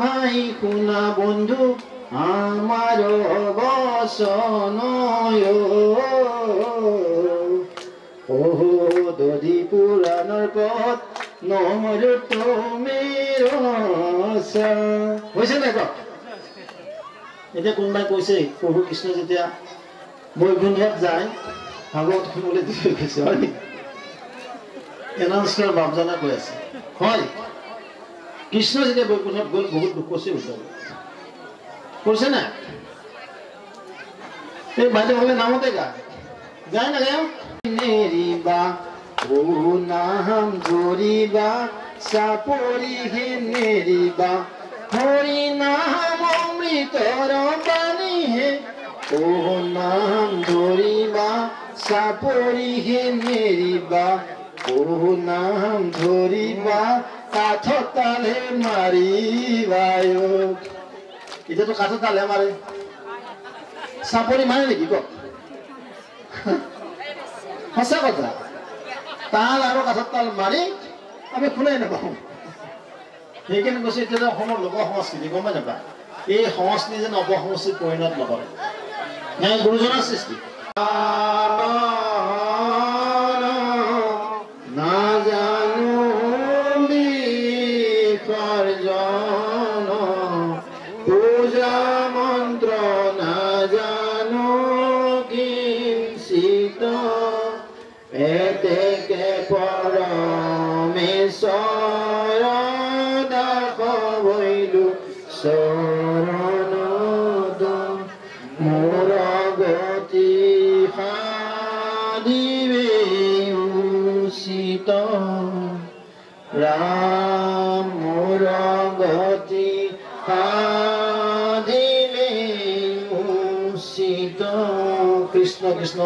ভাই শুনা বন্ধু আমাৰ বচন ও দধি পুৰাণৰ পথ নমৰ তুমিৰ হৈছে নাই কওক এতিয়া কোনোবাই কৈছে প্ৰভু কৃষ্ণ যেতিয়া বৈকুণ্ঠত যায় ভাগৱত শুনিবলৈ দি থৈ গৈছে হয় নেকি এনাউন্সাৰ বাপজনা কৈ আছে হয় কৃষ্ণ যেতিয়া বৈকুণ্ঠত গ'ল বহুত দুখ কৰিছে উদ্ধৱ কৰিছে না এই বাইদেউসকলে নামতে গায় না গায় নেৰিবা ও নাম ধৰিবা চাপৰি হে নেৰিবা হৰি নাম অমৃতৰ বাণী হে ও নাম ধৰিবা চাপৰি হে নেৰিবা ও নাম ধৰিবা কাঠৰ তালে মাৰিবা এতিয়াতো কাঠৰ তালে মাৰে চাপৰি মাৰে নেকি কওক সঁচা কথা তাল আৰু কাঠৰ তাল মাৰি আমি শুনাই নাপাওঁ সেইকাৰণে কৈছে এতিয়া অসমৰ লোক সংস্কৃতি গম পাই নাপায় এই সংস্কৃতি যেন অপসংস্কৃতিত পৰিণত নকৰে গুৰুজনাৰ সৃষ্টি নাজানো বিসৰ্জন পূজা মন্ত্ৰ নাজানো কিঞ্চিত এতেকে পৰমেশ্বৰ দাস হৈলো চৰণত মোৰ গতি সাধিবে উচিত ৰাম মোৰ গতি সাধিবে উচিত কৃষ্ণ কৃষ্ণ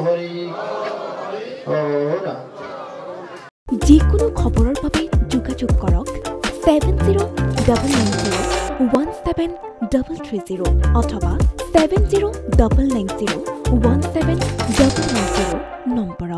হৰি যিকোনো খবৰৰ বাবে যোগাযোগ কৰক 7099017330 অথবা 7099017390 নম্বৰত।